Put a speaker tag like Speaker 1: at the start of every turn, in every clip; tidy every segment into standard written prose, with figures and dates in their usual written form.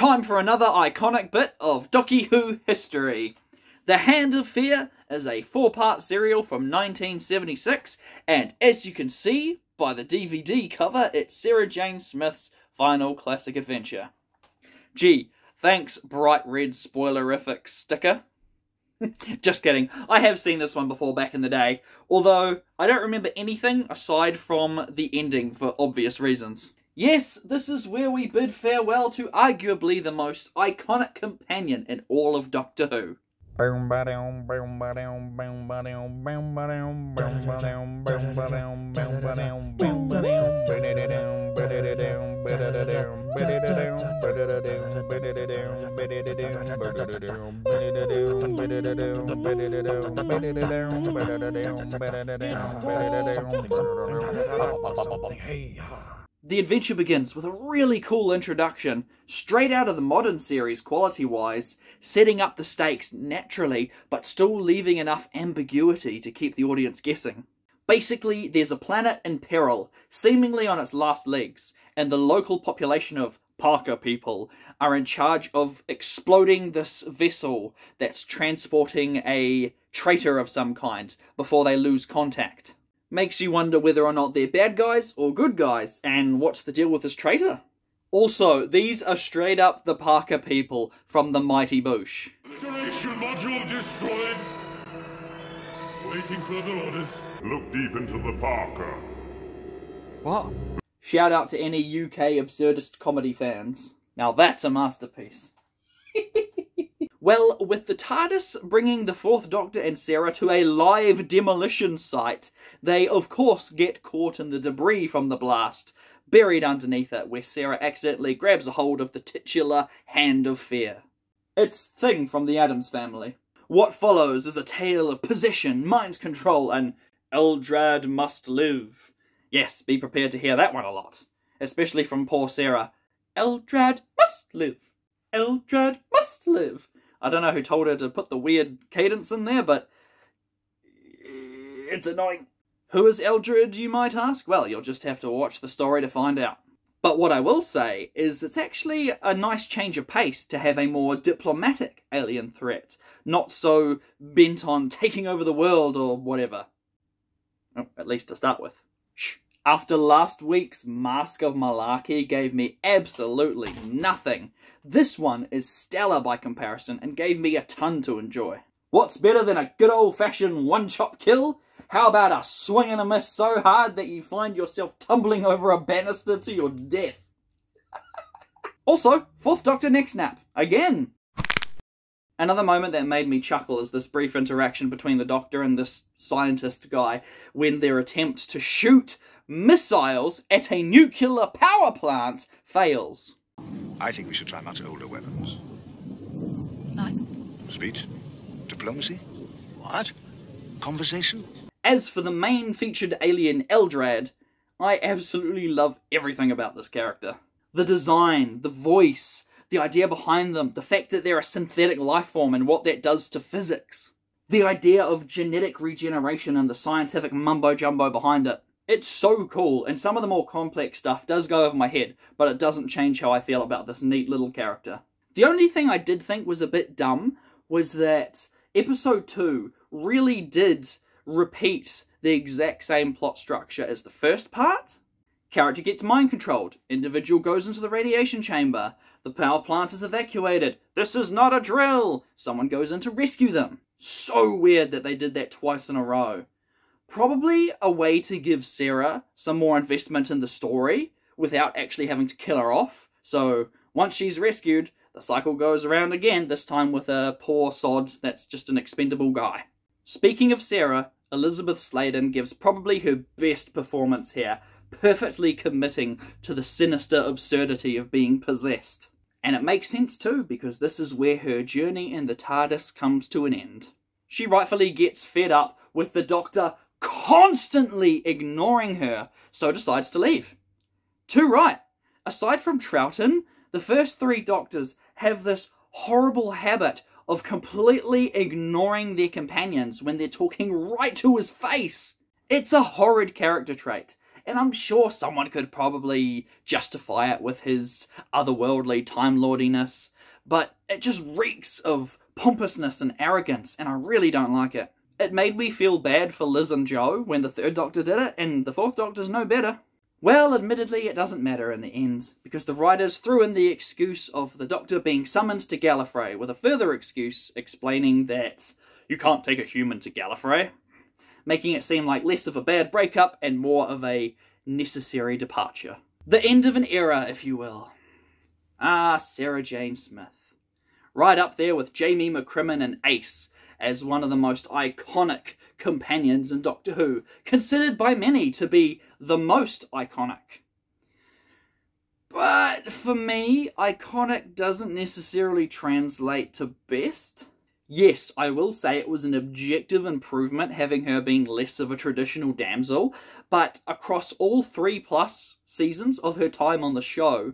Speaker 1: Time for another iconic bit of Doctor Who history. The Hand of Fear is a 4-part serial from 1976, and as you can see by the DVD cover, it's Sarah Jane Smith's final classic adventure. Gee, thanks bright red spoilerific sticker. Just kidding, I have seen this one before back in the day, although I don't remember anything aside from the ending for obvious reasons. Yes, this is where we bid farewell to arguably the most iconic companion in all of Doctor Who. The adventure begins with a really cool introduction, straight out of the modern series quality-wise, setting up the stakes naturally, but still leaving enough ambiguity to keep the audience guessing. Basically, there's a planet in peril, seemingly on its last legs, and the local population of Parker people are in charge of exploding this vessel that's transporting a traitor of some kind before they lose contact. Makes you wonder whether or not they're bad guys or good guys, and what's the deal with this traitor? Also, these are straight up the Parker people from the Mighty Boosh.
Speaker 2: Iteration module destroyed. Waiting further orders. Look deep into the Parker.
Speaker 1: What? Shout out to any UK absurdist comedy fans. Now that's a masterpiece. Well, with the TARDIS bringing the 4th Doctor and Sarah to a live demolition site, they of course get caught in the debris from the blast, buried underneath it, where Sarah accidentally grabs a hold of the titular Hand of Fear. It's Thing from the Addams Family. What follows is a tale of possession, mind control, and Eldrad must live. Yes, be prepared to hear that one a lot, especially from poor Sarah. Eldrad must live. Eldrad must live. I don't know who told her to put the weird cadence in there, but it's annoying. Who is Eldrad, you might ask? Well, you'll just have to watch the story to find out. But what I will say is it's actually a nice change of pace to have a more diplomatic alien threat, not so bent on taking over the world or whatever. Oh, at least to start with. Shh. After last week's Mask of Malarkey gave me absolutely nothing, this one is stellar by comparison and gave me a ton to enjoy. What's better than a good old-fashioned one-chop kill? How about a swing and a miss so hard that you find yourself tumbling over a banister to your death? Also, 4th Doctor neck snap. Again! Another moment that made me chuckle is this brief interaction between the Doctor and this scientist guy when their attempt to shoot missiles at a nuclear power plant fails.
Speaker 3: I think we should try much older weapons.
Speaker 4: Like?
Speaker 3: Speech? Diplomacy? What? Conversation?
Speaker 1: As for the main featured alien Eldrad, I absolutely love everything about this character. The design, the voice, the idea behind them, the fact that they're a synthetic life form and what that does to physics. The idea of genetic regeneration and the scientific mumbo-jumbo behind it. It's so cool, and some of the more complex stuff does go over my head, but it doesn't change how I feel about this neat little character. The only thing I did think was a bit dumb was that Episode 2 really did repeat the exact same plot structure as the first part. Character gets mind-controlled, individual goes into the radiation chamber, the power plant is evacuated, this is not a drill, someone goes in to rescue them. So weird that they did that twice in a row. Probably a way to give Sarah some more investment in the story without actually having to kill her off. So once she's rescued, the cycle goes around again, this time with a poor sod that's just an expendable guy. Speaking of Sarah, Elisabeth Sladen gives probably her best performance here, perfectly committing to the sinister absurdity of being possessed. And it makes sense too, because this is where her journey in the TARDIS comes to an end. She rightfully gets fed up with the Doctor constantly ignoring her, so decides to leave. Too right. Aside from Troughton, the first 3 Doctors have this horrible habit of completely ignoring their companions when they're talking right to his face. It's a horrid character trait, And I'm sure someone could probably justify it with his otherworldly Time Lordiness, but it just reeks of pompousness and arrogance, and I really don't like it. It made me feel bad for Liz and Joe when the third Doctor did it, and the fourth Doctor's no better. Well, admittedly, it doesn't matter in the end, because the writers threw in the excuse of the Doctor being summoned to Gallifrey, with a further excuse explaining that you can't take a human to Gallifrey, making it seem like less of a bad breakup and more of a necessary departure. The end of an era, if you will. Ah, Sarah Jane Smith. Right up there with Jamie McCrimmon and Ace as one of the most iconic companions in Doctor Who, considered by many to be the most iconic. But for me, iconic doesn't necessarily translate to best. Yes, I will say it was an objective improvement having her being less of a traditional damsel, but across all 3+ seasons of her time on the show,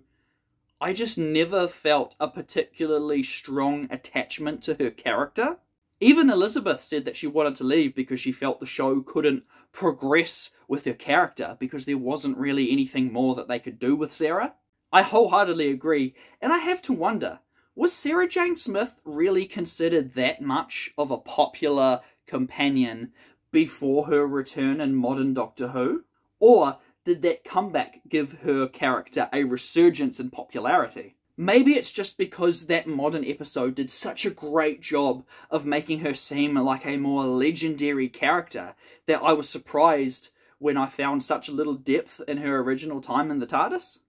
Speaker 1: I just never felt a particularly strong attachment to her character. Even Elisabeth said that she wanted to leave because she felt the show couldn't progress with her character because there wasn't really anything more that they could do with Sarah. I wholeheartedly agree, and I have to wonder, was Sarah Jane Smith really considered that much of a popular companion before her return in modern Doctor Who? Or did that comeback give her character a resurgence in popularity? Maybe it's just because that modern episode did such a great job of making her seem like a more legendary character that I was surprised when I found such little depth in her original time in the TARDIS.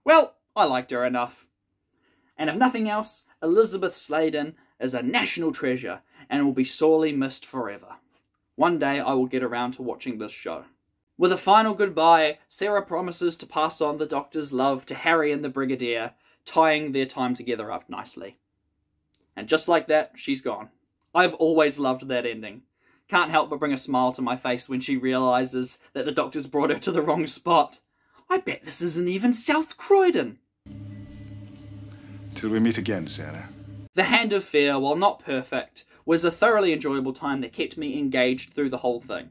Speaker 1: Well, I liked her enough. And if nothing else, Elisabeth Sladen is a national treasure and will be sorely missed forever. One day I will get around to watching this show. With a final goodbye, Sarah promises to pass on the Doctor's love to Harry and the Brigadier, tying their time together up nicely. And just like that, she's gone. I've always loved that ending. Can't help but bring a smile to my face when she realises that the Doctor's brought her to the wrong spot. I bet this isn't even South Croydon.
Speaker 3: Till we meet again, Sarah.
Speaker 1: The Hand of Fear, while not perfect, was a thoroughly enjoyable time that kept me engaged through the whole thing.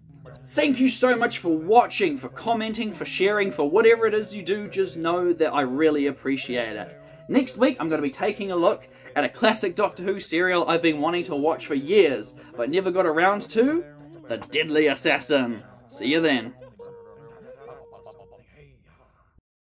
Speaker 1: Thank you so much for watching, for commenting, for sharing, for whatever it is you do. Just know that I really appreciate it. Next week, I'm going to be taking a look at a classic Doctor Who serial I've been wanting to watch for years, but never got around to, The Deadly Assassin. See you then.